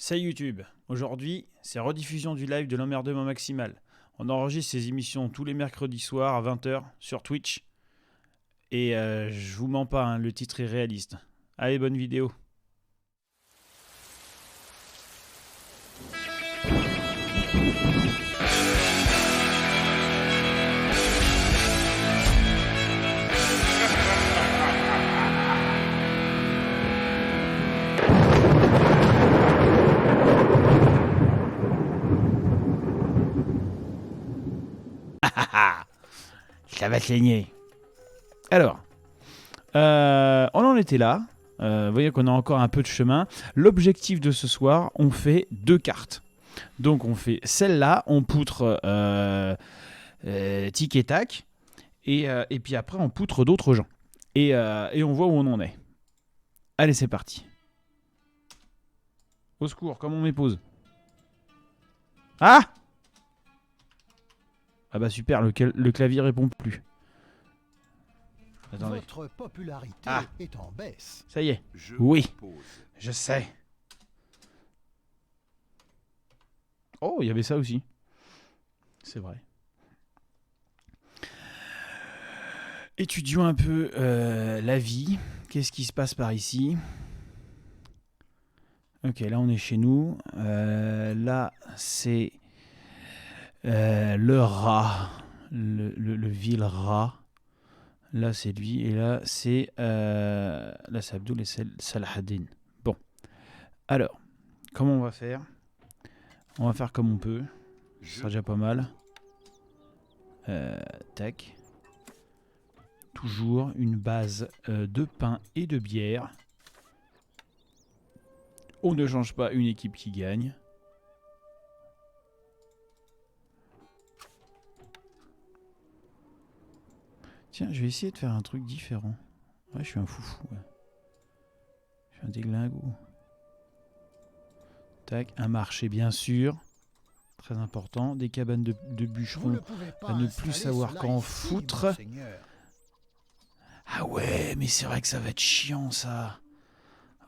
Salut YouTube, aujourd'hui c'est rediffusion du live de l'emmerdement maximal. On enregistre ces émissions tous les mercredis soirs à 20h sur Twitch. Et je vous mens pas, hein, le titre est réaliste. Allez, bonne vidéo. Ça va saigner. Alors, on en était là. Vous voyez qu'on a encore un peu de chemin. L'objectif de ce soir, on fait 2 cartes. Donc on fait celle-là, on poutre tic et tac. Et puis après, on poutre d'autres gens. Et on voit où on en est. Allez, c'est parti. Au secours, comme on m'épose. Ah bah super, le clavier répond plus. Attendez. Votre popularité est en baisse. Ça y est. Je Oui, propose. je sais. Oh, il y avait ça aussi. C'est vrai. Étudions un peu la vie. Qu'est-ce qui se passe par ici? Ok, là on est chez nous. Là c'est le rat. Le vil rat. Là c'est lui. Et là c'est Abdul et Salahaddin. Bon. Alors, comment on va faire? On va faire comme on peut. Ce sera déjà pas mal. Tac. Toujours une base de pain et de bière. On ne change pas une équipe qui gagne. Tiens, je vais essayer de faire un truc différent. Ouais, je suis un foufou. Ouais. Je suis un déglingo. Tac, un marché bien sûr. Très important. Des cabanes de bûcherons à ne plus savoir qu'en foutre. Ah ouais, mais c'est vrai que ça va être chiant ça.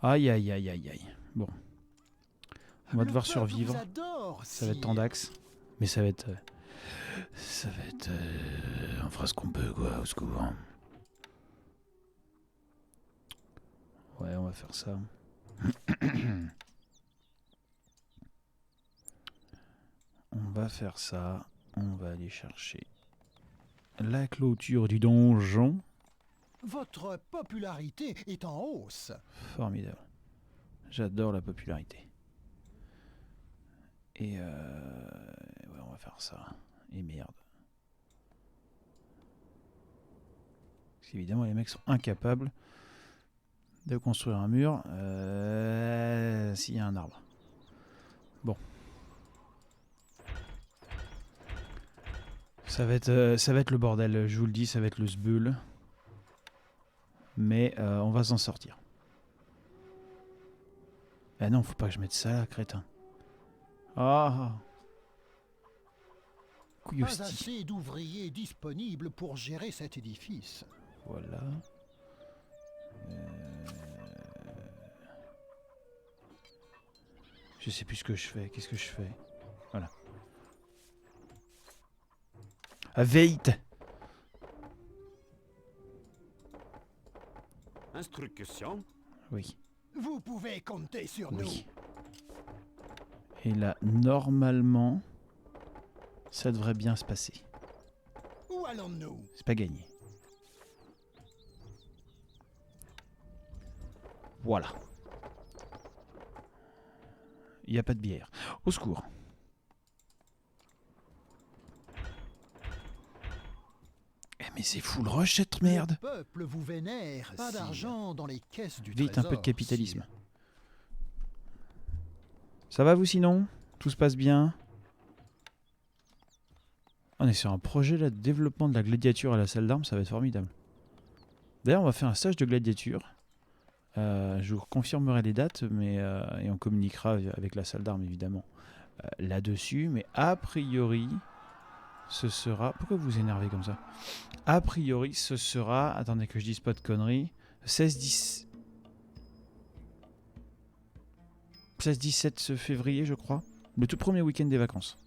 Aïe aïe aïe aïe aïe. Bon. On va devoir survivre. Ça va être tendax. Mais ça va être... on fera ce qu'on peut quoi, au secours. Ouais, on va faire ça. On va faire ça. On va aller chercher la clôture du donjon. Votre popularité est en hausse. Formidable. J'adore la popularité. Et ouais, on va faire ça. Et merde. Parce qu'évidemment, les mecs sont incapables de construire un mur s'il y a un arbre. Bon. Ça va être le bordel, je vous le dis, ça va être le sbeul. Mais on va s'en sortir. Ah non, faut pas que je mette ça là, crétin. Ah. Couillosti. Pas assez d'ouvriers disponibles pour gérer cet édifice. Voilà. Je sais plus ce que je fais. Qu'est-ce que je fais? Voilà. Ah, vite! Instruction. Oui. Vous pouvez compter sur Oui. Et là, normalement, ça devrait bien se passer. nous. Où allons-nous? C'est pas gagné. Voilà. Il n'y a pas de bière. Au secours. Eh mais c'est full rush cette merde. Le peuple vous vénère. Pas d'argent dans les caisses du Vite, trésor. un peu de capitalisme. Sire. Ça va vous sinon? Tout se passe bien? On est sur un projet là, de développement de la gladiature à la salle d'armes, ça va être formidable. D'ailleurs, on va faire un stage de gladiature. Je vous confirmerai les dates, mais et on communiquera avec la salle d'armes évidemment là-dessus. Mais a priori, ce sera... Pourquoi vous vous énervez comme ça? A priori, ce sera... Attendez que je dise pas de conneries. 16-10... 16-17 février, je crois. Le tout premier week-end des vacances.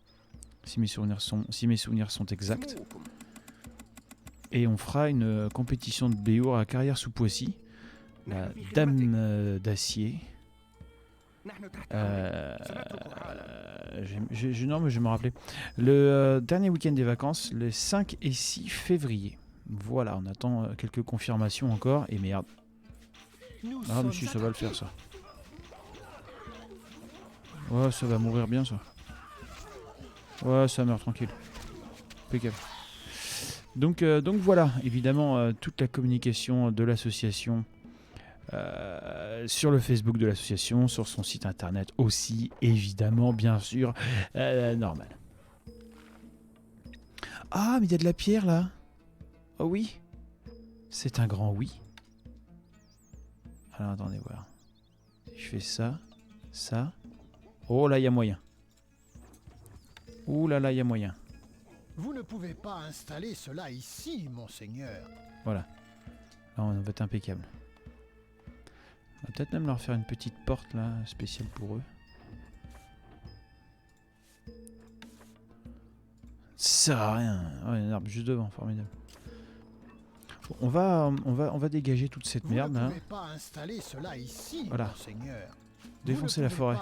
Si mes souvenirs sont exacts. Et on fera une compétition de Béour à Carrière-sous-Poissy. La Dame d'Acier. Non, mais je vais me rappeler. Le dernier week-end des vacances, les 5 et 6 février. Voilà, on attend quelques confirmations encore. Et merde. Ah, mais si, ça va le faire, ça. Ouais, ça va mourir bien, ça. Ouais, ça meurt tranquille. Impeccable. Donc voilà, évidemment, toute la communication de l'association sur le Facebook de l'association, sur son site internet aussi, évidemment, bien sûr, normal. Ah, mais il y a de la pierre là. Oh oui. C'est un grand oui. Alors attendez voir. Si je fais ça, ça. Oh là, il y a moyen. Ouh là là, il y a moyen. Vous ne pouvez pas installer cela ici, monseigneur. Voilà. Là, on va être impeccable. On va peut-être même leur faire une petite porte là, spéciale pour eux. Ça sert à rien. Oh, il y a un arbre juste devant, formidable. Bon, on va dégager toute cette merde là. Vous ne pouvez pas installer cela ici, voilà. monseigneur. Défoncer la forêt.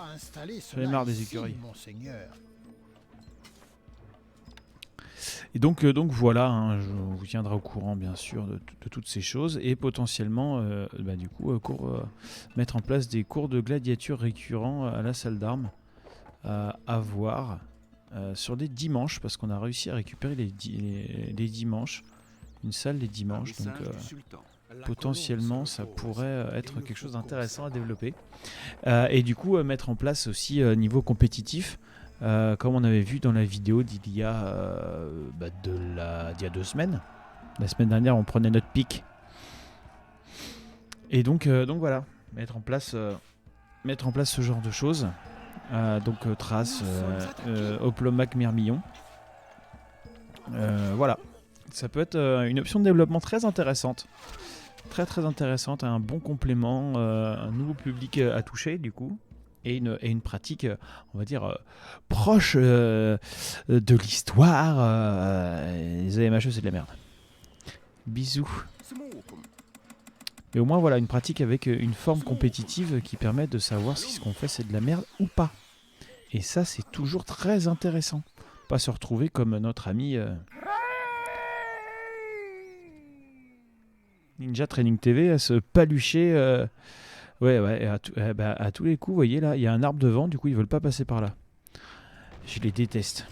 J'en ai marre des écuries. Monseigneur. Et donc voilà, hein, je vous tiendrai au courant bien sûr de toutes ces choses et potentiellement du coup mettre en place des cours de gladiature récurrents à la salle d'armes à voir sur des dimanches parce qu'on a réussi à récupérer les dimanches, une salle les dimanches, donc potentiellement ça pourrait être quelque chose d'intéressant à développer et du coup mettre en place aussi niveau compétitif. Comme on avait vu dans la vidéo d'il y a 2 semaines. La semaine dernière, on prenait notre pic. Et donc voilà, mettre en place ce genre de choses. Trace, Hoplomac Myrmillon. Voilà, ça peut être une option de développement très intéressante. Très très intéressante, un bon complément, un nouveau public à toucher du coup. Et une pratique, on va dire, proche de l'histoire. Les AMHE, c'est de la merde. Bisous. Mais au moins, voilà, une pratique avec une forme compétitive qui permet de savoir si ce qu'on fait, c'est de la merde ou pas. Et ça, c'est toujours très intéressant. Pas se retrouver comme notre ami Ninja Training TV à se palucher... Ouais, à tous les coups, vous voyez là, il y a un arbre devant, du coup ils veulent pas passer par là. Je les déteste.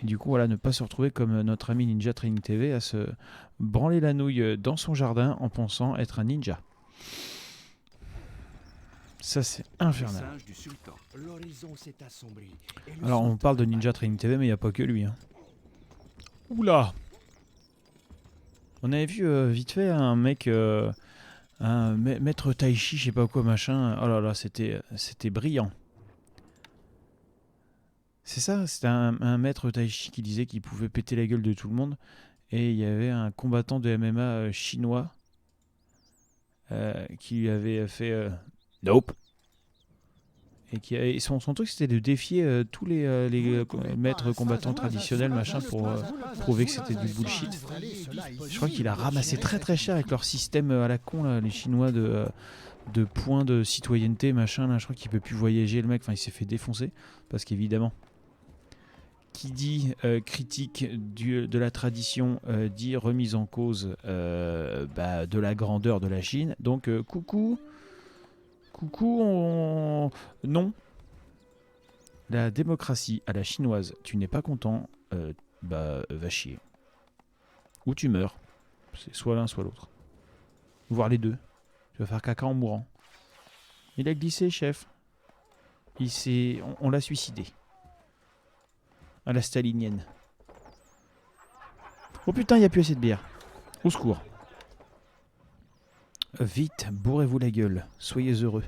Et du coup, voilà, ne pas se retrouver comme notre ami Ninja Training TV à se branler la nouille dans son jardin en pensant être un ninja. Ça, c'est infernal. Alors, on parle de Ninja Training TV, mais il n'y a pas que lui. Hein. Oula! On avait vu vite fait un mec... un maître tai chi, je sais pas quoi machin. Oh là là, c'était brillant. C'est ça, c'était un maître tai chi qui disait qu'il pouvait péter la gueule de tout le monde. Et il y avait un combattant de MMA chinois qui lui avait fait nope. Et son truc c'était de défier tous les maîtres combattants traditionnels machin pour prouver que c'était du bullshit. Je crois qu'il a ramassé très très cher avec leur système à la con là, les Chinois de points de citoyenneté machin là. Je crois qu'il peut plus voyager le mec. Enfin il s'est fait défoncer parce qu'évidemment qui dit critique de la tradition dit remise en cause de la grandeur de la Chine. Donc coucou, non. La démocratie à la chinoise, tu n'es pas content, va chier. Ou tu meurs. C'est soit l'un, soit l'autre. Voire les deux. Tu vas faire caca en mourant. Il a glissé, chef. On l'a suicidé. À la stalinienne. Oh putain, il n'y a plus assez de bière. Au secours. Vite, bourrez-vous la gueule. Soyez heureux.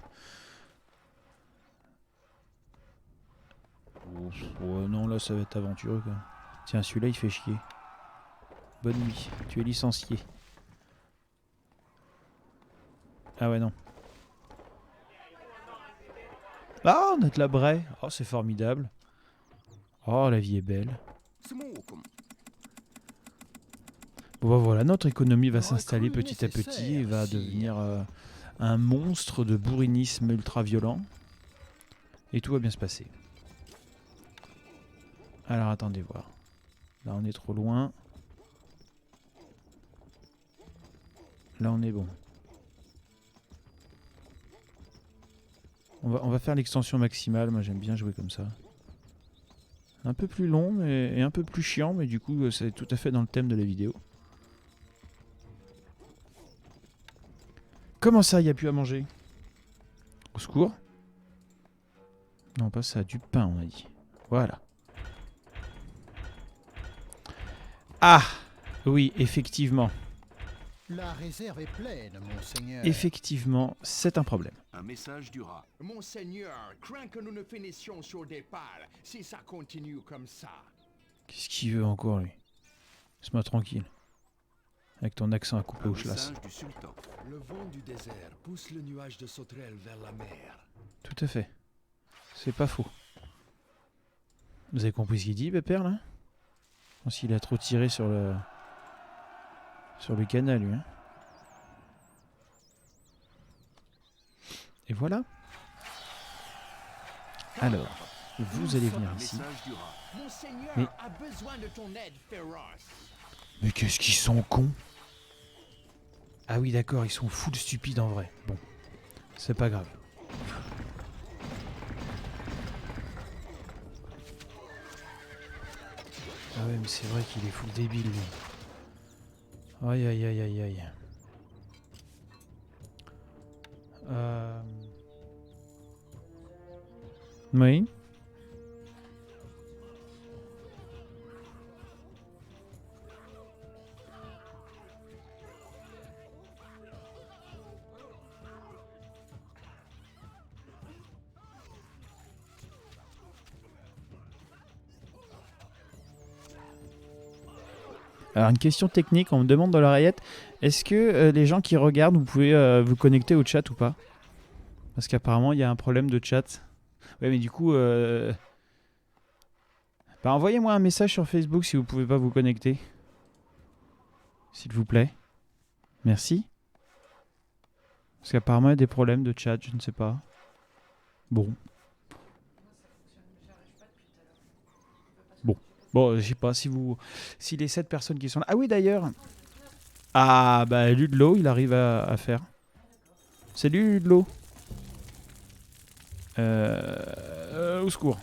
Oh non, là ça va être aventureux quoi. Tiens, celui-là il fait chier. Bonne nuit, tu es licencié. Ah ouais, non. Ah, on a de la braie. Oh, c'est formidable. Oh, la vie est belle. Bon, bah, voilà, notre économie va s'installer petit à petit et va devenir un monstre de bourrinisme ultra violent. Et tout va bien se passer. Alors, attendez voir. Là, on est trop loin. Là, on est bon. On va faire l'extension maximale. Moi, j'aime bien jouer comme ça. Un peu plus long et un peu plus chiant, mais du coup, c'est tout à fait dans le thème de la vidéo. Comment ça, il n'y a plus à manger? Au secours? Non, pas ça, du pain, on a dit. Voilà. Ah! Oui, effectivement. La réserve est pleine, monseigneur. Effectivement, c'est un problème. Un message du rat. Monseigneur, crains que nous ne finissions sur des pales si ça continue comme ça. Qu'est-ce qu'il veut encore, lui? Laisse-moi tranquille. Avec ton accent à couper Un au chlasse. message du sultan. Le vent du désert pousse le nuage de sauterelles vers la mer. Tout à fait. C'est pas faux. Vous avez compris ce qu'il dit, Pépère, là? Je pense qu'il a trop tiré sur le canal, lui. Hein. Et voilà. Alors, vous allez venir Un ici. message du rat. Monseigneur Mais- a besoin de ton aide féroce. Mais qu'est-ce qu'ils sont cons? Ah oui, d'accord, ils sont full stupides en vrai. Bon, c'est pas grave. Ah ouais, mais c'est vrai qu'il est full débile, lui. Aïe, aïe, aïe, aïe, aïe. Oui. Alors une question technique, on me demande dans l'oreillette, est-ce que les gens qui regardent, vous pouvez vous connecter au chat ou pas? Parce qu'apparemment il y a un problème de chat. Ouais mais du coup, bah, envoyez-moi un message sur Facebook si vous pouvez pas vous connecter. S'il vous plaît. Merci. Parce qu'apparemment il y a des problèmes de chat, je ne sais pas. Bon. Bon, je sais pas si les 7 personnes qui sont là. Ah oui d'ailleurs. Ah bah Ludlow, il arrive à faire. Salut Ludlow. Au secours.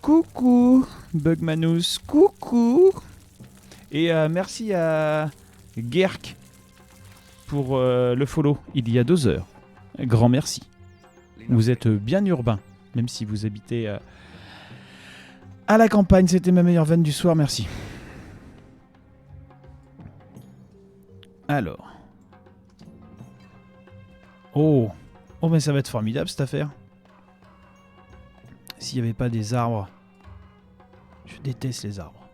Coucou Bugmanous, coucou. Et merci à Gerk pour le follow il y a 2 heures. Grand merci. Vous êtes bien urbain, même si vous habitez à la campagne. C'était ma meilleure vanne du soir, merci. Alors. Oh, mais ça va être formidable cette affaire. S'il n'y avait pas des arbres. Je déteste les arbres.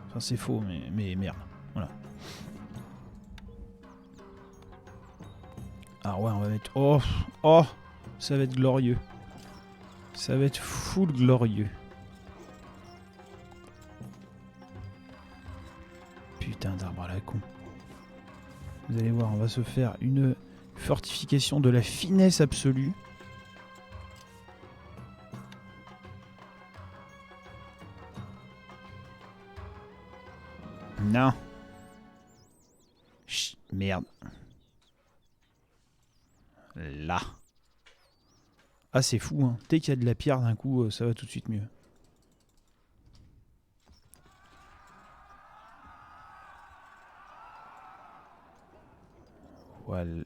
Enfin, c'est faux, mais merde. Voilà. Ah ouais, on va mettre... Oh, ça va être glorieux. Ça va être full glorieux. Putain d'arbre à la con. Vous allez voir, on va se faire une fortification de la finesse absolue. Non. Chut, merde. Là. Ah, c'est fou, hein. Dès qu'il y a de la pierre, d'un coup, ça va tout de suite mieux. Voilà.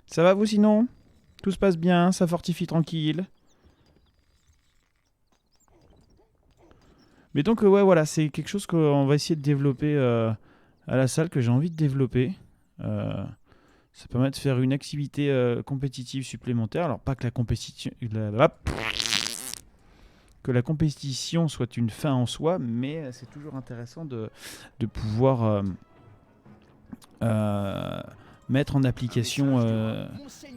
Ça va vous sinon? Tout se passe bien, ça fortifie tranquille. Mais donc, ouais, voilà, c'est quelque chose qu'on va essayer de développer à la salle, que j'ai envie de développer. Ça permet de faire une activité compétitive supplémentaire. Alors, pas que la compétition... que la compétition soit une fin en soi, mais c'est toujours intéressant de pouvoir mettre en application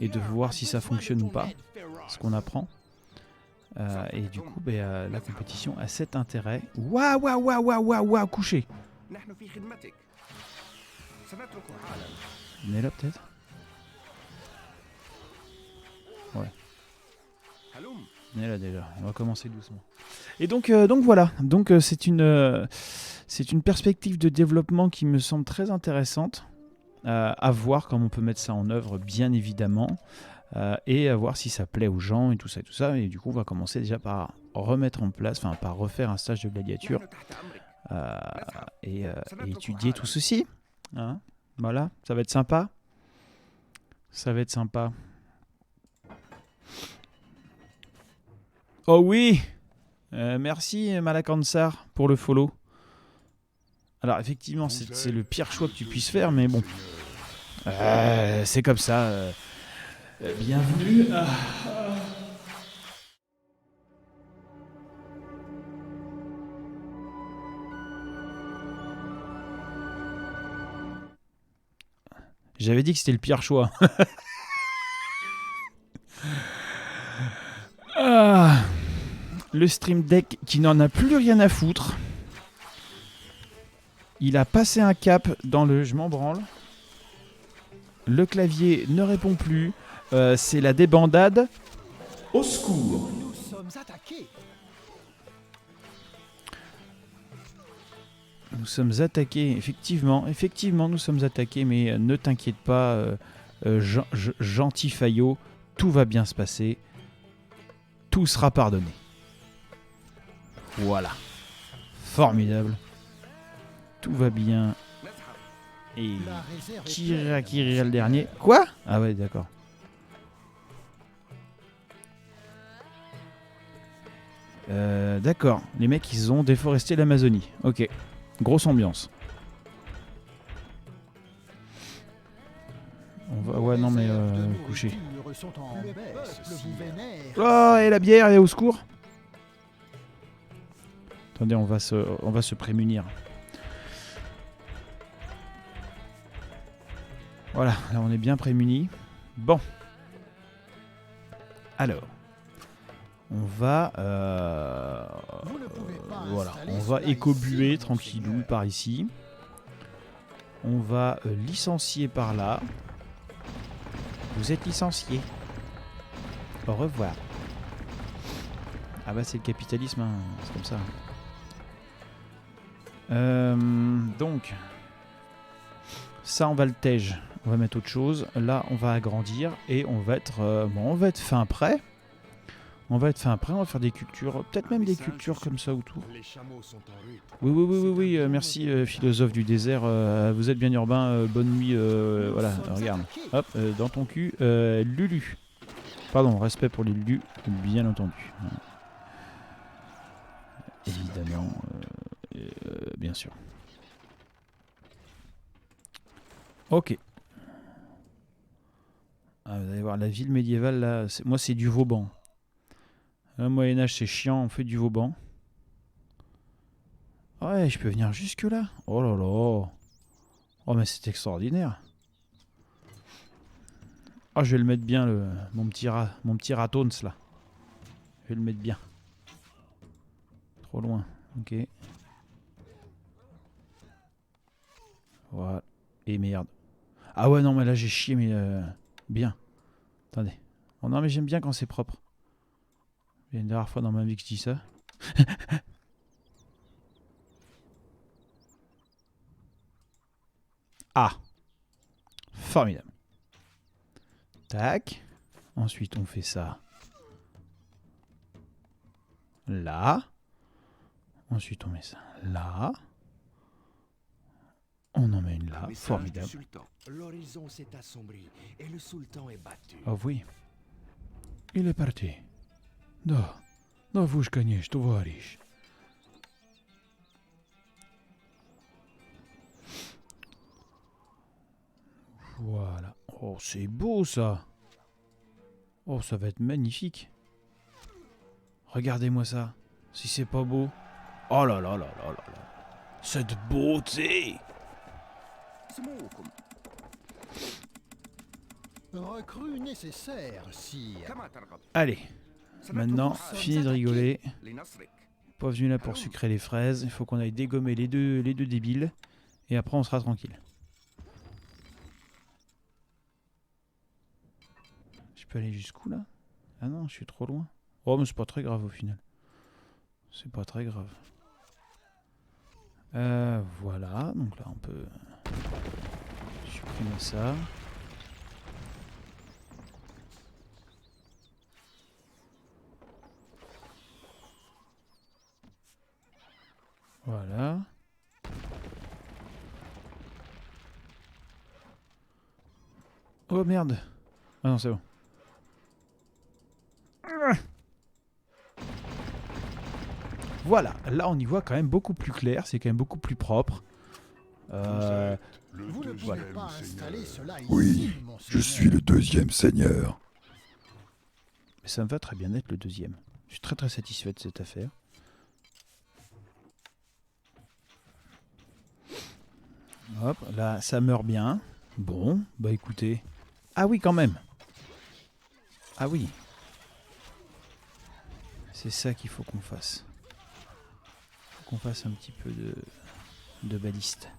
et de voir si ça fonctionne ou pas, ce qu'on apprend. Et du coup, la compétition a cet intérêt. Waouh, waouh, waouh, waouh, waouh, waouh, couché. On est là peut-être. Ouais. On est là déjà. On va commencer doucement. Et donc voilà. Donc c'est une perspective de développement qui me semble très intéressante. À voir comment on peut mettre ça en œuvre, bien évidemment. Et à voir si ça plaît aux gens et tout ça et tout ça. Et du coup, on va commencer déjà par remettre en place, enfin par refaire un stage de gladiature et étudier tout ceci. Hein, voilà, ça va être sympa. Ça va être sympa. Oh oui, merci Malakansar pour le follow. Alors effectivement, c'est le pire choix que tu puisses faire, mais bon, c'est comme ça. Bienvenue. J'avais dit que c'était le pire choix. Le Stream Deck qui n'en a plus rien à foutre. Il a passé un cap dans le je m'en branle. Le clavier ne répond plus. C'est la débandade. Au secours. Nous sommes attaqués. Nous sommes attaqués, effectivement, nous sommes attaqués, mais ne t'inquiète pas, gentil Fayot, tout va bien se passer, tout sera pardonné. Voilà, formidable, tout va bien, et qui rira le dernier? Quoi? Ah ouais, d'accord. D'accord, les mecs ils ont déforesté l'Amazonie, ok. Grosse ambiance. On va... Ouais, non, mais coucher. Oh, et la bière, et au secours. Attendez, on va se prémunir. Voilà, là on est bien prémunis. Bon. Alors. On va voilà, on va écobuer tranquillou par ici. On va licencier par là. Vous êtes licencié. Au revoir. Ah bah c'est le capitalisme, hein. C'est comme ça. Donc ça on va le tège. On va mettre autre chose. Là on va agrandir et on va être fin prêt. On va faire des cultures, peut-être même des cultures comme ça autour. Oui, merci philosophe du désert, vous êtes bien urbain, bonne nuit, voilà, regarde, hop, dans ton cul, Lulu. Pardon, respect pour les Lulu, bien entendu. Évidemment, bien sûr. Ok. Ah, vous allez voir, la ville médiévale, là, moi c'est du Vauban. Le Moyen-Âge, c'est chiant, on fait du Vauban. Ouais, je peux venir jusque là. Oh là là. Oh, mais c'est extraordinaire. Oh, je vais le mettre bien, mon petit ratons là. Je vais le mettre bien. Trop loin. Ok. Voilà. Et merde. Ah ouais, non, mais là, j'ai chié, mais bien. Attendez. Oh non, mais j'aime bien quand c'est propre. Il y a une dernière fois dans ma vie que je dis ça. Ah. Formidable. Tac. Ensuite, on fait ça. Là. Ensuite, on met ça là. On en met une là. Formidable. L'horizon s'est assombri et le sultan est battu. Ah oui. Il est parti. Да, vous конечно, товарищ. Voilà. Oh, c'est beau ça. Oh, ça va être magnifique. Regardez-moi ça. Si c'est pas beau. Oh là là là là là là. Cette beauté. Recrue nécessaire, sire. Allez, maintenant, fini de rigoler. Pas venu là pour sucrer les fraises. Il faut qu'on aille dégommer les deux débiles. Et après, on sera tranquille. Je peux aller jusqu'où là? Ah non, je suis trop loin. Oh, mais c'est pas très grave au final. C'est pas très grave. Voilà, donc là on peut supprimer ça. Voilà. Oh merde. Ah non, c'est bon. Voilà, là on y voit quand même beaucoup plus clair, c'est quand même beaucoup plus propre. Vous ne pouvez pas installer cela ici, Oui, mon je seigneur. suis le deuxième seigneur. Mais ça me va très bien d'être le deuxième. Je suis très satisfait de cette affaire. Hop, là ça meurt bien. Bon, bah écoutez. Ah oui quand même. Ah oui. C'est ça qu'il faut qu'on fasse. Faut qu'on fasse un petit peu de baliste.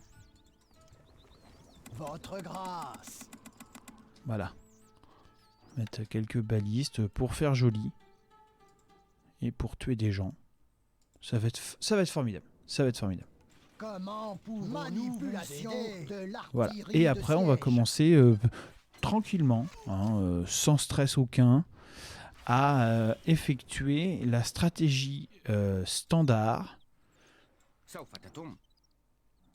Votre grâce. Voilà. Mettre quelques balistes pour faire joli. Et pour tuer des gens. Ça va être formidable. Ça va être formidable. Comment pouvons-nous vous aider de Voilà. l'artillerie Et de après, on va siège. commencer tranquillement, hein, sans stress aucun, à effectuer la stratégie standard,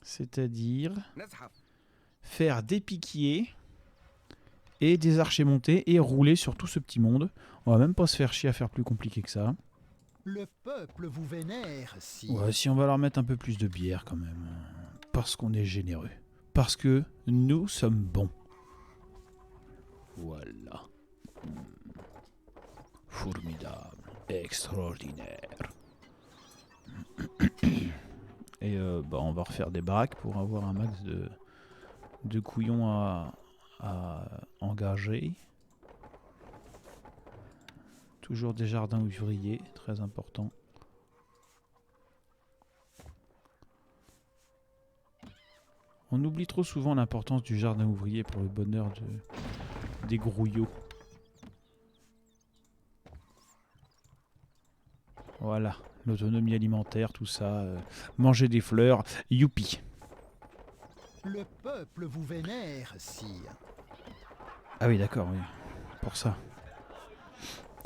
c'est-à-dire faire des piquiers et des archers montés et rouler sur tout ce petit monde. On va même pas se faire chier à faire plus compliqué que ça. Le peuple vous vénère, sire. Ouais, si on va leur mettre un peu plus de bière quand même. Parce qu'on est généreux. Parce que nous sommes bons. Voilà. Formidable. Extraordinaire. Et bah, on va refaire des baraques pour avoir un max de couillons à engager. Toujours des jardins ouvriers, très important. On oublie trop souvent l'importance du jardin ouvrier pour le bonheur des grouillots. Voilà, l'autonomie alimentaire, tout ça. Manger des fleurs, youpi. Le peuple vous vénère, sire. Ah oui, d'accord, oui. Pour ça.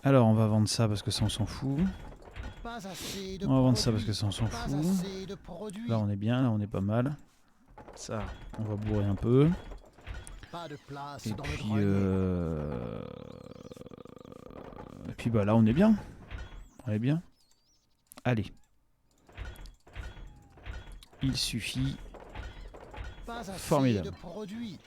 Alors, on va vendre ça parce que ça, on s'en fout. Pas assez de On va vendre ça parce produits, que ça, on s'en pas fout. assez de produits, Là, on est bien, là, on est pas mal. Ça, on va bourrer un peu. pas de place Et dans le puis, grenier. et puis, bah là, on est bien. On est bien. Allez. Il suffit. Pas assez formidable. de produits.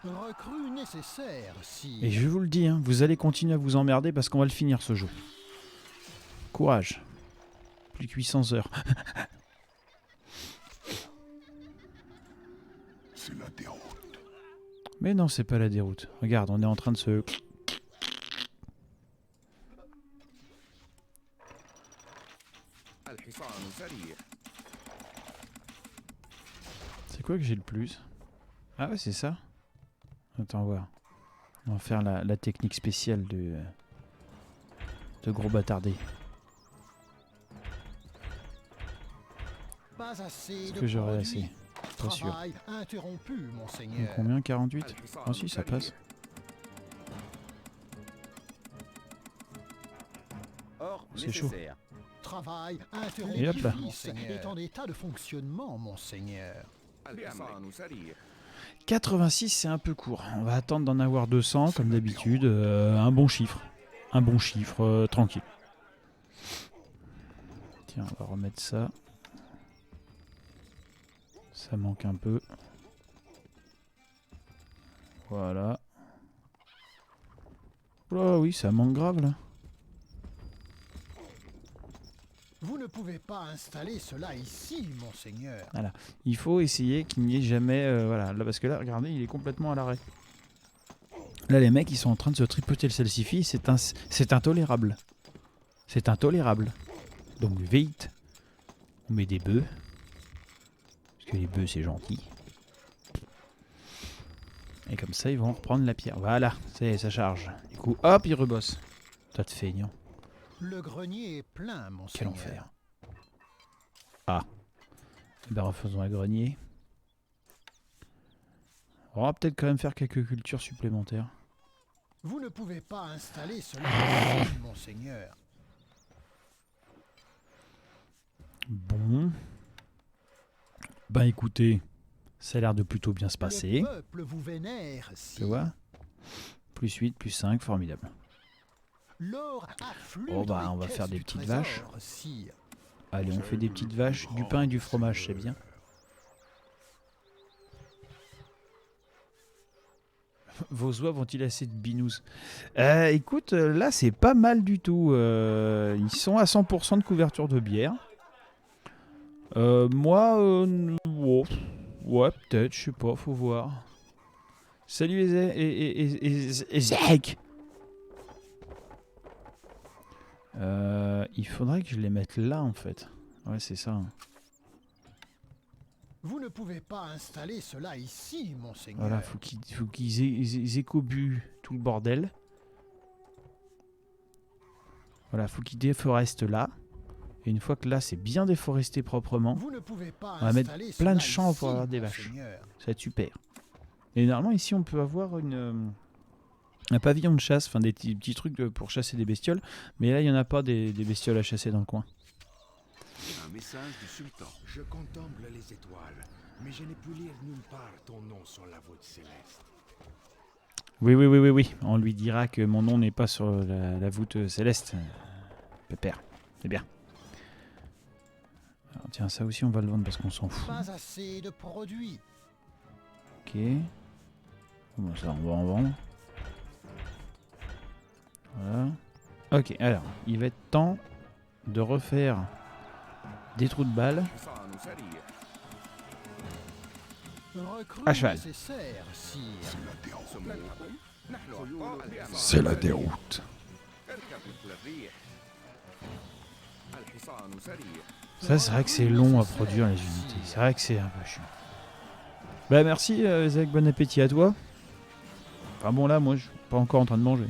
Recrue nécessaire, sire. Et je vous le dis, hein, vous allez continuer à vous emmerder parce qu'on va le finir ce jeu. Courage. Plus que 800 heures. C'est la déroute. Mais non, c'est pas la déroute. Regarde, on est en train de se... C'est quoi que j'ai le plus? Ah ouais, c'est ça. Attends voir. On va faire la technique spéciale de gros bâtardé. Pas assez Est-ce de que j'aurai produits. assez? Pas sûr. Travail interrompu, Donc monseigneur. combien? 48? Ah si, ça passe. C'est chaud. Travail interrompu. Et hop là. Est en état de fonctionnement, monseigneur. 86, c'est un peu court. On va attendre d'en avoir 200, comme d'habitude. Un bon chiffre. Un bon chiffre, tranquille. Tiens, on va remettre ça. Ça manque un peu. Voilà. Oh oui, ça manque grave là. Vous ne pouvez pas installer cela ici, monseigneur. Voilà. Il faut essayer qu'il n'y ait jamais... voilà, là, parce que là, regardez, il est complètement à l'arrêt. Là, les mecs, ils sont en train de se tripoter le salsifis. C'est intolérable. C'est intolérable. Donc, vite, on met des bœufs. Parce que les bœufs, c'est gentil. Et comme ça, ils vont reprendre la pierre. Voilà, ça y est, ça charge. Du coup, hop, ils rebossent. Tas de feignants. Le grenier est plein, Quel monseigneur. enfer. Ah. Eh ben, refaisons un grenier. On va peut-être quand même faire quelques cultures supplémentaires. Vous ne pouvez pas installer cela ici, monseigneur. Bon. Ben écoutez, ça a l'air de plutôt bien se passer. Le peuple vous vénère, Tu sire. vois? Plus 8, plus 5, formidable. L'or afflue Oh bah, dans on va les faire caisses des du petites trésor, vaches. sire. Allez, on fait des petites vaches, du pain et du fromage, c'est bien. Vos oies vont-ils assez de binous? Écoute, là c'est pas mal du tout. Ils sont à 100% de couverture de bière. Moi, ouais, peut-être, je sais pas, faut voir. Salut Ezek. Il faudrait que je les mette là en fait. Ouais, c'est ça. Vous ne pouvez pas installer cela ici, monseigneur. Voilà, faut qu'ils écobuent tout le bordel. Voilà, faut qu'ils déforestent là. Et une fois que là c'est bien déforesté proprement, Vous ne pouvez pas on va mettre installer plein de cela champs ici, pour avoir des vaches. monseigneur. Ça va être super. Et normalement ici on peut avoir un pavillon de chasse, enfin des petits trucs pour chasser des bestioles. Mais là il n'y en a pas des bestioles à chasser dans le coin. Un message du sultan. Je contemple les étoiles, mais je n'ai pu lire nulle part ton nom sur la voûte céleste. Oui. On lui dira que mon nom n'est pas sur la voûte céleste. Pépère, c'est bien. Alors, tiens, ça aussi on va le vendre parce qu'on s'en fout. Pas assez de produits. Ok. Bon, ça on va en vendre. Voilà. Ok, alors, il va être temps de refaire des trous de balles. Recrues À cheval. nécessaires, sire. C'est la déroute. Ça, c'est vrai que c'est long à produire les unités. C'est vrai que c'est un peu chiant. Bah merci Zach, bon appétit à toi. Enfin bon là, moi je suis pas encore en train de manger.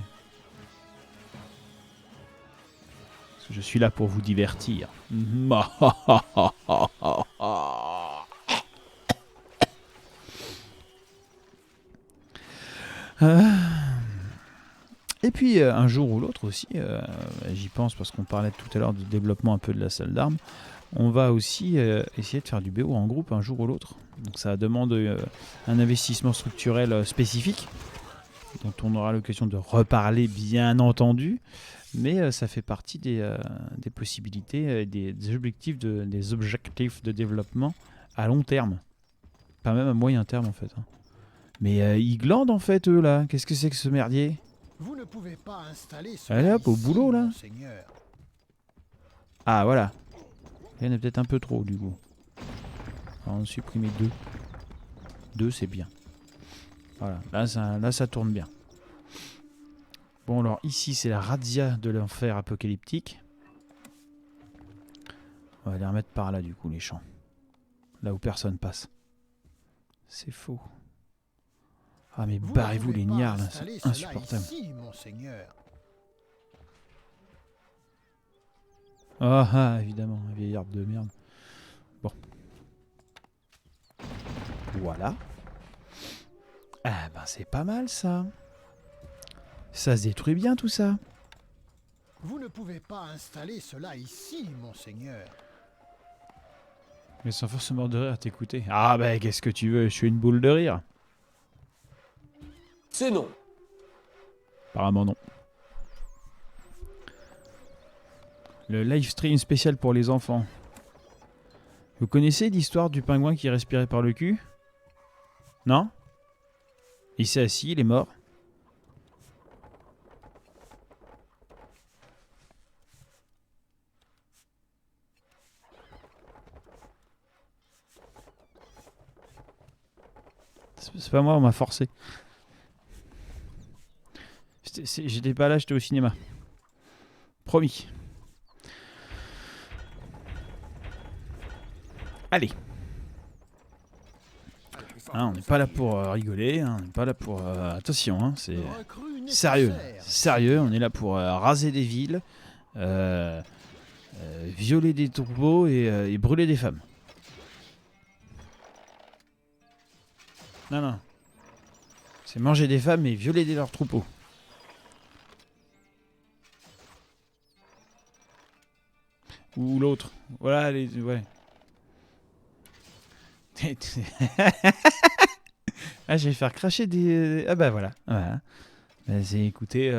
Parce que je suis là pour vous divertir. Et puis un jour ou l'autre aussi, j'y pense parce qu'on parlait tout à l'heure du développement un peu de la salle d'armes, on va aussi essayer de faire du BO en groupe un jour ou l'autre. Donc ça demande un investissement structurel spécifique, dont on aura l'occasion de reparler bien entendu, mais ça fait partie des possibilités, des objectifs de développement à long terme. Pas même à moyen terme en fait. Hein. Mais ils glandent en fait eux là, qu'est-ce que c'est que ce merdier? Vous ne pouvez pas installer Allez hop, au ici, boulot, là. monseigneur. Ah voilà. Il y en a peut-être un peu trop du coup. On va en supprimer 2. 2 c'est bien. Voilà, là ça tourne bien. Bon alors ici c'est la razzia de l'enfer apocalyptique. On va les remettre par là du coup les champs. Là où personne passe. C'est faux. Ah mais Vous barrez-vous ne pouvez les pas niards là, installer c'est cela insupportable. ici, monseigneur. Ah évidemment, un vieillard de merde. Bon. Voilà. Ah ben c'est pas mal ça. Ça se détruit bien tout ça. Vous ne pouvez pas installer cela ici, monseigneur. Mais sans forcément de rire à t'écouter. Ah bah qu'est-ce que tu veux, je suis une boule de rire. C'est non. Apparemment non. Le live stream spécial pour les enfants. Vous connaissez l'histoire du pingouin qui respirait par le cul? Non? Il s'est assis, il est mort. C'est pas moi, on m'a forcé. J'étais pas là, j'étais au cinéma. Promis. Allez. Hein, on n'est pas là pour rigoler, hein, on n'est pas là pour... attention, hein, c'est Recrue sérieux. nécessaire. C'est sérieux, on est là pour raser des villes, violer des troupeaux et brûler des femmes. Non, non. C'est manger des femmes et violer leurs troupeaux. Ou l'autre. Voilà, les... Ouais. Ah, je vais faire cracher des... Ah bah voilà. Voilà. Bah, écoutez,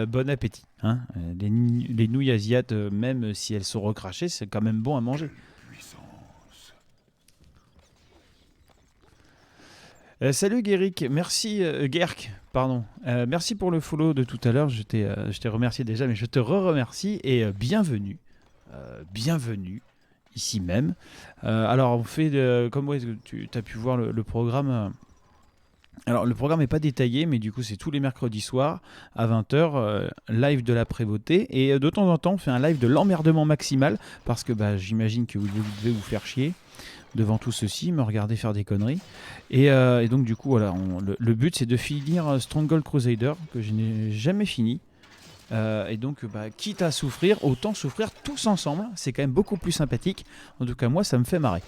bon appétit. Hein. Les nouilles asiates, même si elles sont recrachées, c'est quand même bon à manger. Salut Guéric, merci Gerk, pardon. Merci pour le follow de tout à l'heure. Je t'ai remercié déjà, mais je te remercie et bienvenue. Bienvenue ici même. Alors on fait comme ouais, tu as pu voir le programme. Alors le programme n'est pas détaillé, mais du coup c'est tous les mercredis soirs à 20h, live de la prévôté, et de temps en temps on fait un live de l'emmerdement maximal, parce que bah, j'imagine que vous devez vous faire chier devant tout ceci, me regarder faire des conneries, et donc du coup voilà, le but c'est de finir Stronghold Crusader, que je n'ai jamais fini. Et donc, bah, quitte à souffrir, autant souffrir tous ensemble. C'est quand même beaucoup plus sympathique. En tout cas, moi, ça me fait marrer.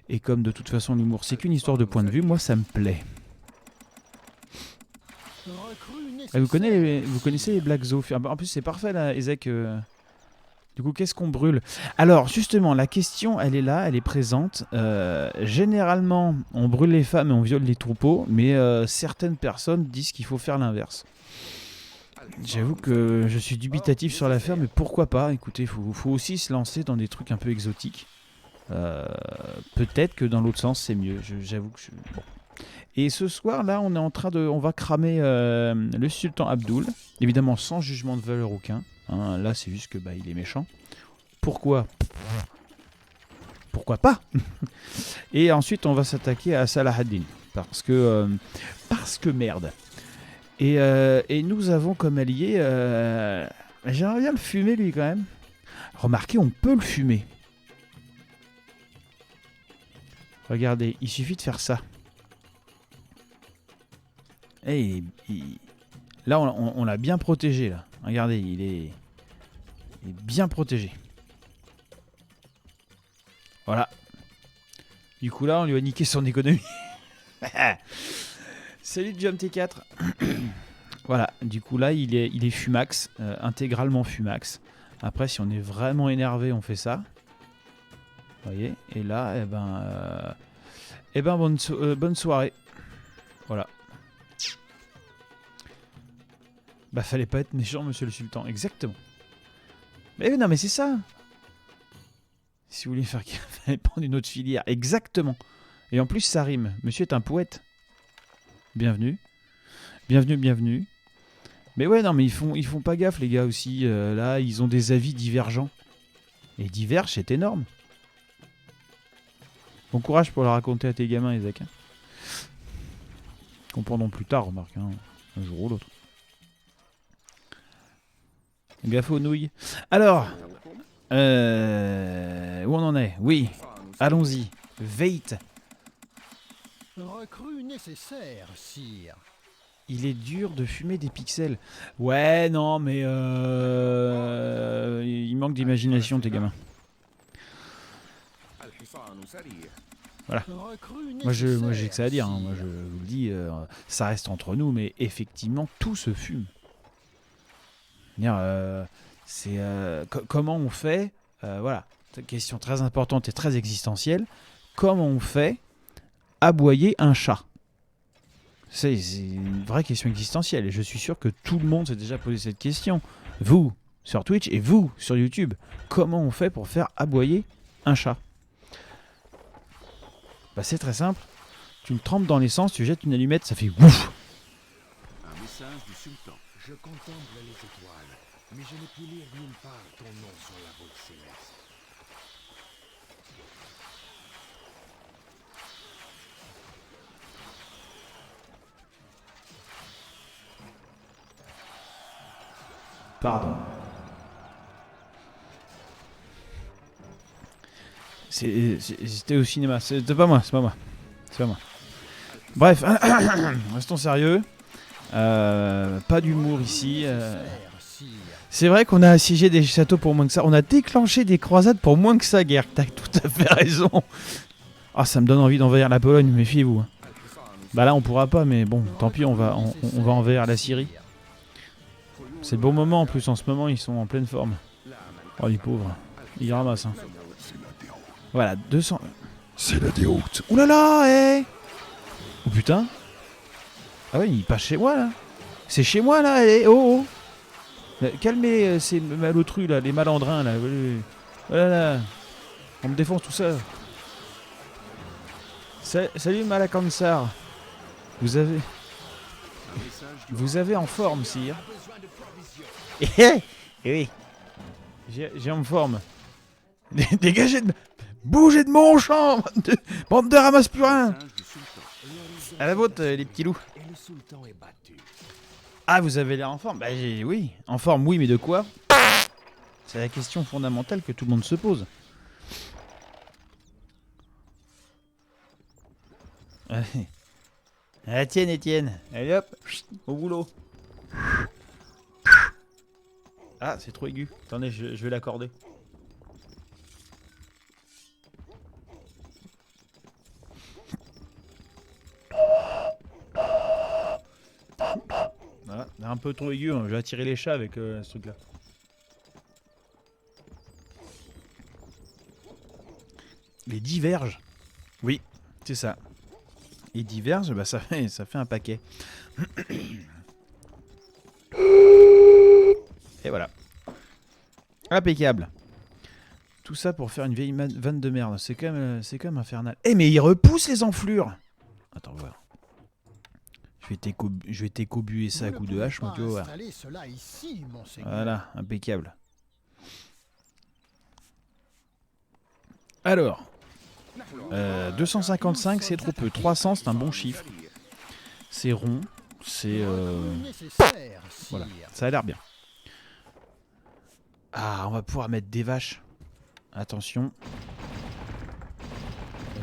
Et comme de toute façon, l'humour, c'est qu'une histoire de point de vue, moi, ça me plaît. Vous connaissez les Black Zo. En plus, c'est parfait, là, Ezek. Du coup, qu'est-ce qu'on brûle? Alors, justement, la question, elle est là, elle est présente. Généralement, on brûle les femmes et on viole les troupeaux, mais certaines personnes disent qu'il faut faire l'inverse. J'avoue que je suis dubitatif sur l'affaire, mais pourquoi pas? Écoutez, faut aussi se lancer dans des trucs un peu exotiques. Peut-être que dans l'autre sens, c'est mieux. J'avoue que bon. Et ce soir, là, on va cramer le sultan Abdul, évidemment sans jugement de valeur aucun. Hein, là, c'est juste que bah, il est méchant. Pourquoi pas? Et ensuite, on va s'attaquer à Salah ad-Din, parce que merde. Et nous avons comme allié... J'aimerais bien le fumer, lui, quand même. Remarquez, on peut le fumer. Regardez, il suffit de faire ça. Et là, on l'a bien protégé, là. Regardez, il est bien protégé. Voilà. Du coup, là, on lui a niqué son économie. Salut Jump T4. Voilà, du coup là il est fumax, intégralement fumax. Après si on est vraiment énervé on fait ça. Vous voyez, et là bonne soirée. Voilà. Bah fallait pas être méchant monsieur le sultan, exactement. Mais non mais c'est ça. Si vous voulez faire qu'il fallait prendre une autre filière, exactement. Et en plus ça rime, monsieur est un poète. Bienvenue. Bienvenue. Mais ouais, non, mais ils font pas gaffe, les gars, aussi. Là, ils ont des avis divergents. Et divergent, c'est énorme. Bon courage pour le raconter à tes gamins, Isaac. Hein. Comprendront plus tard, remarque. Hein, un jour ou l'autre. Gaffe aux nouilles. Alors, où on en est? Oui, allons-y. Veit. Recrue nécessaire, sire. Il est dur de fumer des pixels. Ouais, non, mais il manque d'imagination, tes gamins. Voilà. Moi, j'ai que ça à dire. Hein. Moi, je vous le dis, ça reste entre nous, mais effectivement, tout se fume. C'est comment on fait voilà, c'est une question très importante et très existentielle. Comment on fait aboyer un chat? C'est une vraie question existentielle et je suis sûr que tout le monde s'est déjà posé cette question. Vous, sur Twitch et vous, sur YouTube, comment on fait pour faire aboyer un chat? Bah c'est très simple. Tu le trempes dans l'essence, tu jettes une allumette, ça fait ouf. Un message du sultan. Je contemple les étoiles, mais je n'ai pu lire nulle part ton nom sur la voûte céleste. Pardon. C'était au cinéma. C'était pas moi, c'est pas moi. C'est pas moi. Bref, restons sérieux. Pas d'humour ici. C'est vrai qu'on a assiégé des châteaux pour moins que ça. On a déclenché des croisades pour moins que ça, Guerre. T'as tout à fait raison. Ah, ça me donne envie d'envahir la Pologne, méfiez-vous. Bah là, on pourra pas, mais bon, tant pis, on va envahir la Syrie. C'est le bon moment en plus. En ce moment, ils sont en pleine forme. Oh, les pauvres. Ils ramassent. Hein. Voilà, 200. C'est la déroute. Ouh là là, hé Oh putain. Ah ouais, il passe chez moi là. C'est chez moi là, hé, oh oh. Calmez ces malotrus là, les malandrins là. Voilà là. On me défonce tout ça. Salut Malakansar. Vous avez en forme, sire. Eh oui. J'ai en forme. Dégagez de... Bougez de mon champ, bande de ramasse plus rien. À la vôtre, les petits loups. Ah, vous avez l'air en forme. Bah oui, en forme, oui, mais de quoi? C'est la question fondamentale que tout le monde se pose. Ah, tienne, Étienne. Allez hop, au boulot. Ah, c'est trop aigu. Attendez, je vais l'accorder. Voilà, un peu trop aigu, hein. Je vais attirer les chats avec ce truc là. Les diverges. Oui, c'est ça. Les diverges, bah ça fait un paquet. Et voilà. Impeccable. Tout ça pour faire une vieille vanne de merde. C'est quand même infernal. Eh mais ils repoussent les enflures. Attends, voir. Je vais t'écobuer ça à coups de hache, mon tu vas voir. Voilà, impeccable. Alors, 255 c'est trop peu. 300 c'est un bon chiffre. C'est rond. C'est... Voilà, ça a l'air bien. Ah, on va pouvoir mettre des vaches. Attention.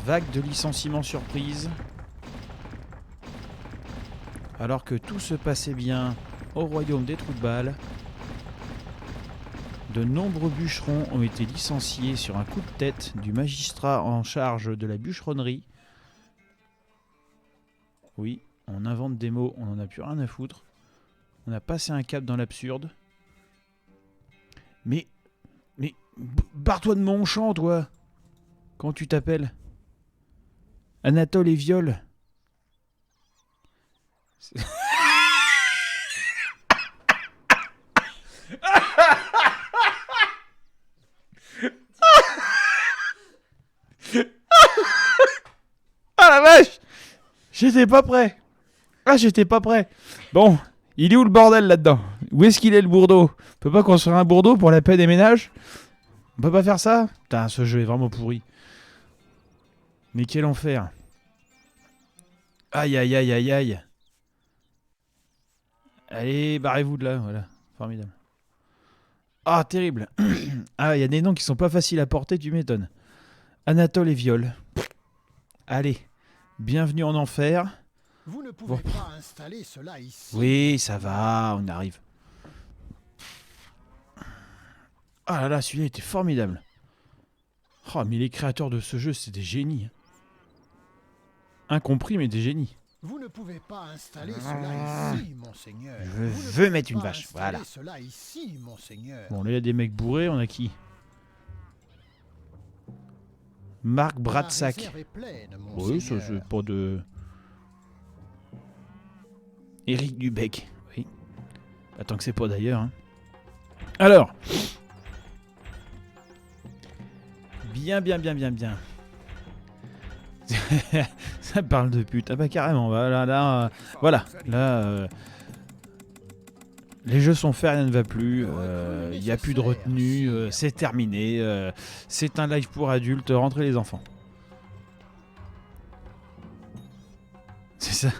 Vague de licenciement surprise. Alors que tout se passait bien au royaume des trous de balles, de nombreux bûcherons ont été licenciés sur un coup de tête du magistrat en charge de la bûcheronnerie. Oui, on invente des mots, on n'en a plus rien à foutre. On a passé un cap dans l'absurde. Mais, barre-toi de mon champ, toi. Comment tu t'appelles? Anatole et Viol. Ah la vache! J'étais pas prêt. Ah, j'étais pas prêt. Bon, il est où le bordel là-dedans? Où est-ce qu'il est le bourdeau? On peut pas construire un bourdeau pour la paix des ménages? On peut pas faire ça? Putain, ce jeu est vraiment pourri. Mais quel enfer. Aïe aïe aïe aïe aïe. Allez, barrez-vous de là, voilà. Formidable. Ah, terrible. Ah, il y a des noms qui sont pas faciles à porter, tu m'étonnes. Anatole et Viol. Allez, bienvenue en enfer. Vous ne pouvez pas installer cela ici. Oui, ça va, on arrive. Ah là là, celui-là était formidable. Oh, mais les créateurs de ce jeu, c'est des génies. Incompris, mais des génies. Vous ne pouvez pas installer cela ici, monseigneur. Je veux mettre une vache, voilà. Cela ici, monseigneur. Bon, là, il y a des mecs bourrés, on a qui? Marc Bratsac. Oui, ça, c'est pas de... Éric Dubec, oui. Attends que c'est pas d'ailleurs. Hein. Alors. Bien. Ça parle de pute. Ah bah carrément. Voilà, là, les jeux sont faits, rien ne va plus. Il n'y a plus de retenue. C'est terminé. C'est un live pour adultes. Rentrez les enfants. C'est ça.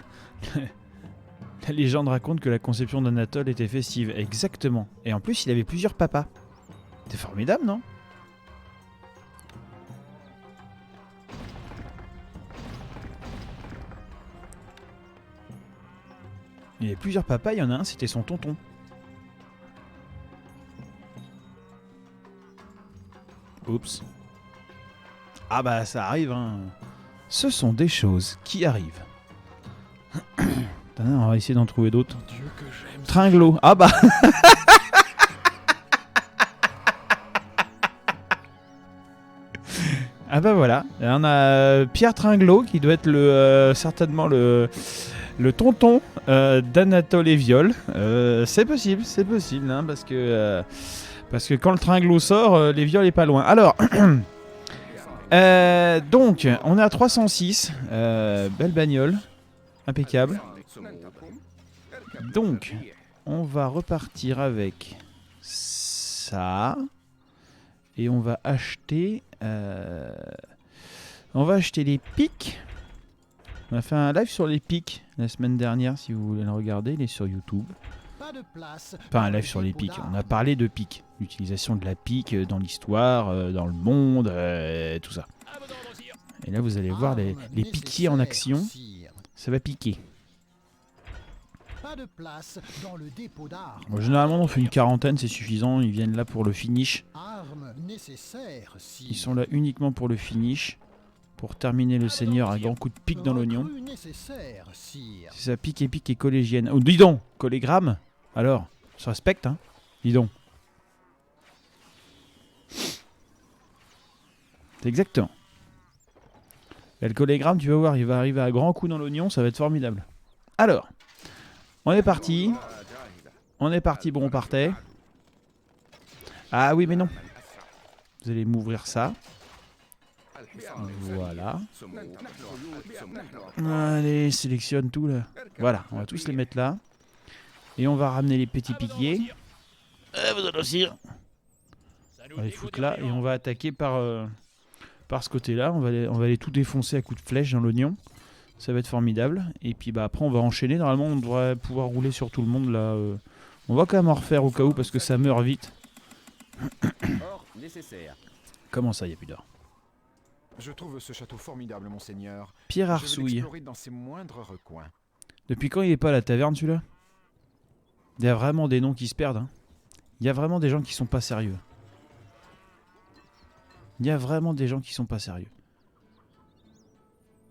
La légende raconte que la conception d'Anatole était festive. Exactement. Et en plus, il avait plusieurs papas. C'est formidable, non? Il y avait plusieurs papas, il y en a un, c'était son tonton. Oups. Ah bah ça arrive, hein. Ce sont des choses qui arrivent. On va essayer d'en trouver d'autres. Dieu que j'aime. Tringlo. Ah bah. Ah bah voilà. Là, on a Pierre Tringlo qui doit être certainement le tonton d'Anatole et Viol. C'est possible, hein, parce que quand le Tringlo sort, les Viols est pas loin. Alors, donc, on est à 306. Belle bagnole. Impeccable. Donc, on va repartir avec ça. Et on va acheter... les pics. On a fait un live sur les pics la semaine dernière, si vous voulez le regarder, il est sur YouTube. Pas de place. Pas un live sur les pics, on a parlé de pics. L'utilisation de la pique dans l'histoire, dans le monde, tout ça. Et là vous allez voir les piquiers en action. Ça va piquer. Pas de place dans le dépôt d'armes. Bon, généralement on fait une quarantaine, c'est suffisant, ils viennent là pour le finish. Armes nécessaires, sire. Ils sont là uniquement pour le finish. Pour terminer le seigneur à grands coups de pique dans l'oignon. Recrue nécessaire, sire. C'est ça, pique et collégienne. Oh, dis donc, collégramme. Alors, on se respecte, hein. Dis donc. C'est exactement. Et le collégramme, tu vas voir, il va arriver à grands coups dans l'oignon, ça va être formidable. Alors, on est parti. On est parti, bon, on partait. Ah oui, mais non. Vous allez m'ouvrir ça. Voilà. Allez, sélectionne tout là. Voilà, on va tous les mettre là. Et on va ramener les petits piquiers. Vous allez aussi. On va les foutre là et on va attaquer par ce côté-là. On va aller tout défoncer à coups de flèche dans l'oignon. Ça va être formidable. Et puis bah après on va enchaîner. Normalement on devrait pouvoir rouler sur tout le monde là. On va quand même en refaire au cas où parce que ça meurt vite. Comment ça, il n'y a plus d'or? Je trouve ce château formidable, monseigneur. Pierre Je vais Arsouille. l'explorer dans ses moindres recoins. Depuis quand il est pas à la taverne celui-là? Il y a vraiment des noms qui se perdent. Hein. Il y a vraiment des gens qui sont pas sérieux. Il y a vraiment des gens qui sont pas sérieux.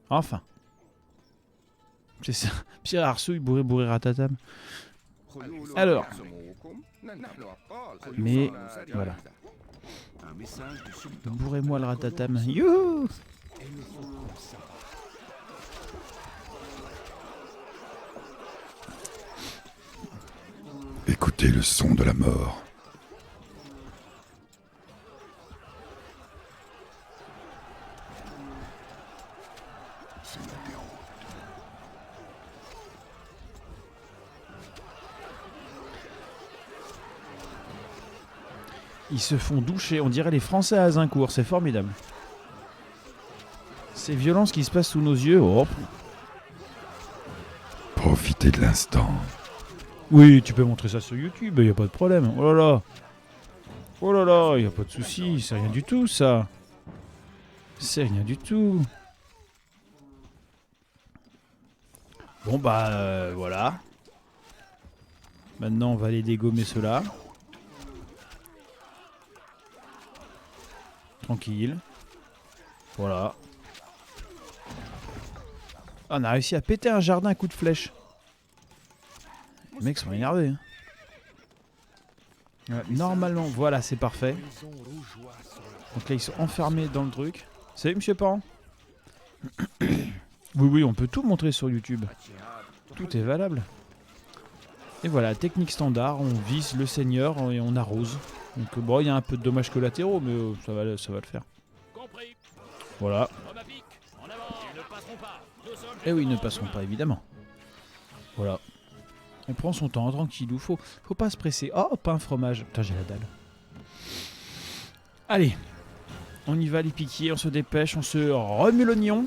Enfin. C'est ça. Pierre Arsouille, bourré ratatam. Alors. Mais voilà. Un message du sultan. Bourrez-moi le ratatam. Youhou! Écoutez le son de la mort. C'est la déroute. Ils se font doucher. On dirait les Français à Azincourt. C'est formidable. C'est violent ce qui se passe sous nos yeux. Oh. Profitez de l'instant. Oui, tu peux montrer ça sur YouTube. Y a pas de problème. Oh là là. Oh là là. Y a pas de souci. C'est rien du tout ça. C'est rien du tout. Bon bah voilà. Maintenant on va aller dégommer ceux-là. Tranquille. Voilà. Ah, on a réussi à péter un jardin à coups de flèche. Les mecs sont énervés. Hein. Ouais, normalement, voilà, c'est parfait. Donc là, ils sont enfermés dans le truc. Salut, monsieur Pan. Oui, on peut tout montrer sur YouTube. Tout est valable. Et voilà, technique standard, on vise le seigneur et on arrose. Donc bon, il y a un peu de dommages collatéraux, mais ça va le faire. Voilà. Et oui, ils ne passeront pas, évidemment. Voilà. On prend son temps, tranquillou, faut pas se presser. Oh, pas un fromage. Putain, j'ai la dalle. Allez. On y va, les piquiers, on se dépêche, on se remue l'oignon.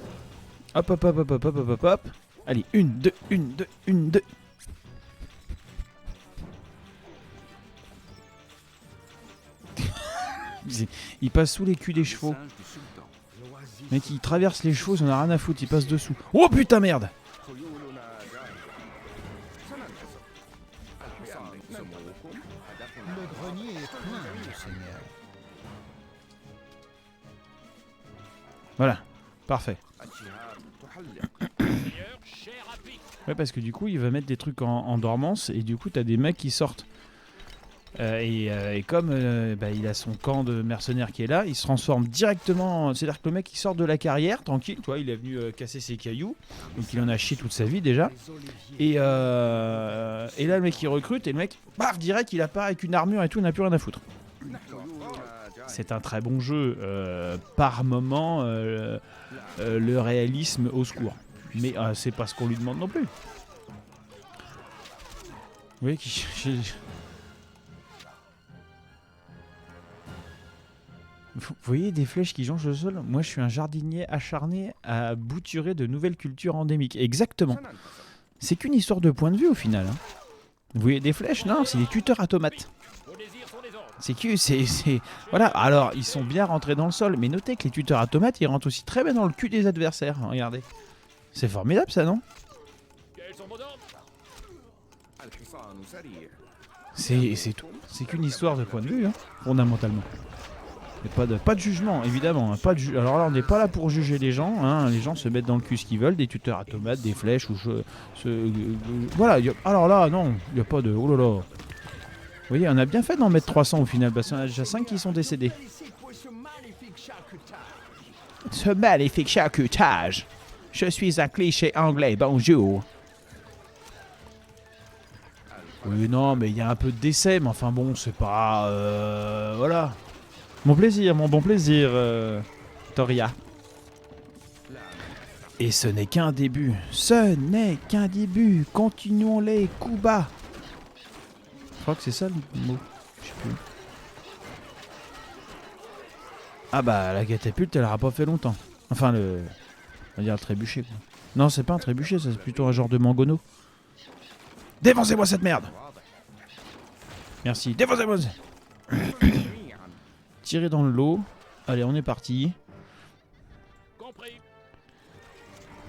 Hop. Allez, 1, 2, 1, 2, 1, 2. Il passe sous les culs des chevaux. Mec, il traverse les chevaux, il en a rien à foutre, il passe dessous. Oh putain, merde! Le grenier est plein, monseigneur. Voilà, parfait. Ouais, parce que du coup, il va mettre des trucs en dormance et du coup, t'as des mecs qui sortent. Et comme il a son camp de mercenaires qui est là, il se transforme directement. C'est-à-dire que le mec il sort de la carrière, tranquille, tu vois, il est venu casser ses cailloux, donc il en a chié toute sa vie déjà. Et là, le mec il recrute et le mec, paf, direct, il apparaît avec une armure et tout, il n'a plus rien à foutre. C'est un très bon jeu, par moment, le réalisme au secours. Mais c'est pas ce qu'on lui demande non plus. Oui, vous voyez des flèches qui jonchent le sol? Moi, je suis un jardinier acharné à bouturer de nouvelles cultures endémiques. Exactement. C'est qu'une histoire de point de vue au final. Hein. Vous voyez des flèches? Non, c'est des tuteurs à tomates. Voilà, alors ils sont bien rentrés dans le sol, mais notez que les tuteurs à tomates, ils rentrent aussi très bien dans le cul des adversaires. Regardez. C'est formidable ça, non? C'est tout. C'est qu'une histoire de point de vue, hein, fondamentalement. Et pas de jugement, évidemment. Alors là, on n'est pas là pour juger les gens. Hein. Les gens se mettent dans le cul ce qu'ils veulent, des tuteurs à tomates, des flèches, ou voilà. Alors là, non, il n'y a pas de... Oh là là. Vous voyez, on a bien fait d'en mettre 300 au final, parce qu'on a déjà 5 qui sont décédés. Ce magnifique charcutage. Je suis un cliché anglais, bonjour. Oui, non, mais il y a un peu de décès, mais enfin bon, c'est pas... voilà. Mon bon plaisir, Toria. Et ce n'est qu'un début. Ce n'est qu'un début. Continuons les coups bas. Je crois que c'est ça le mot. Je sais plus. Ah bah, la catapulte, elle aura pas fait longtemps. Enfin, on va dire le trébuchet, quoi. Non, c'est pas un trébuchet, ça, c'est plutôt un genre de mangono. Défoncez-moi cette merde! Merci, défoncez-moi! Tirez dans le lot. Allez, on est parti.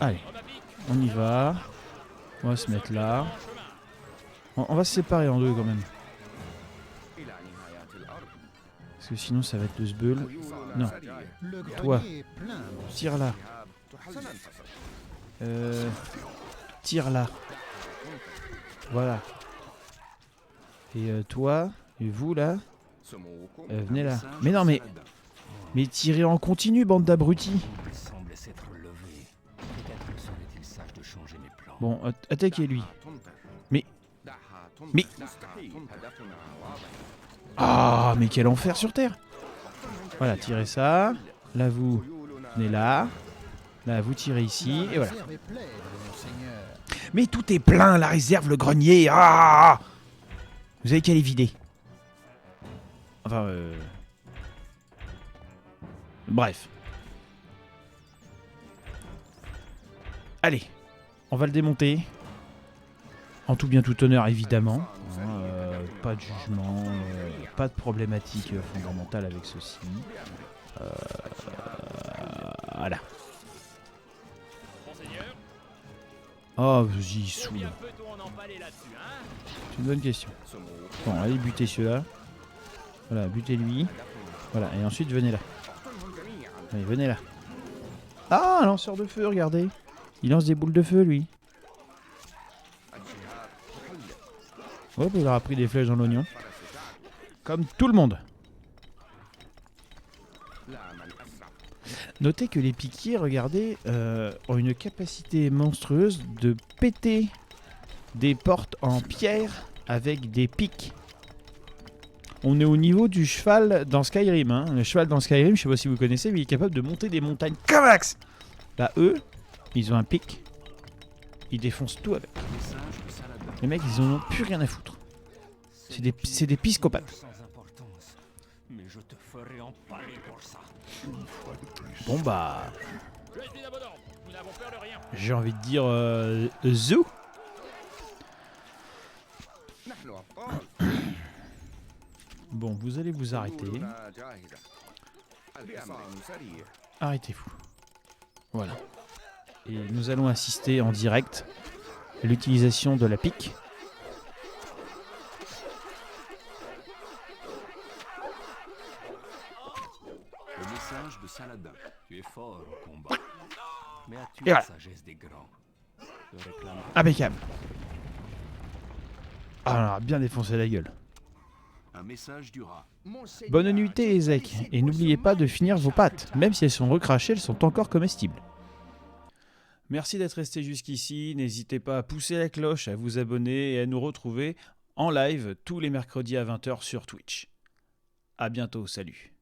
Allez, on y va. On va se mettre là. On va se séparer en deux quand même. Parce que sinon ça va être le sbeul. Non. Toi, tire là. Tire là. Voilà. Et toi, et vous là. Venez là. Mais non, mais tirez en continu, bande d'abrutis. Bon, attaquez lui. Mais. Ah, mais quel enfer sur Terre. Voilà, tirez ça. Là, vous venez là. Là, vous tirez ici. Et voilà. Mais tout est plein, la réserve, le grenier. Ah, vous avez qu'à les vider. Enfin, bref. Allez, on va le démonter. En tout bien tout honneur, évidemment. Pas de jugement, pas de problématique fondamentale avec ceci. Voilà. Oh, j'y saoule. C'est une bonne question. Bon, allez buter ceux-là. Voilà, butez lui. Voilà, et ensuite venez là. Allez, venez là. Ah, un lanceur de feu, regardez. Il lance des boules de feu, lui. Hop, il aura pris des flèches dans l'oignon. Comme tout le monde. Notez que les piquiers, regardez, ont une capacité monstrueuse de péter des portes en pierre avec des pics. On est au niveau du cheval dans Skyrim. Hein. Le cheval dans Skyrim, je sais pas si vous connaissez, mais il est capable de monter des montagnes comme Axe. Là, eux, ils ont un pic. Ils défoncent tout avec. Les mecs, ils en ont plus rien à foutre. C'est des psychopathes. Bon bah... j'ai envie de dire... Zou. Bon, vous allez vous arrêter. Arrêtez-vous. Voilà. Et nous allons assister en direct à l'utilisation de la pique. Le message de Saladin. Tu es fort au combat. Mais as-tu Et la voilà. sagesse des grands? Je réclame Impeccable. Ah, on a bien défoncé la gueule. un message du rat. Monseigneur, Bonne nuitée, Ezek. Et n'oubliez pas de finir vos pâtes. Même si elles sont recrachées, elles sont encore comestibles. Merci d'être resté jusqu'ici. N'hésitez pas à pousser la cloche, à vous abonner et à nous retrouver en live tous les mercredis à 20h sur Twitch. À bientôt, salut.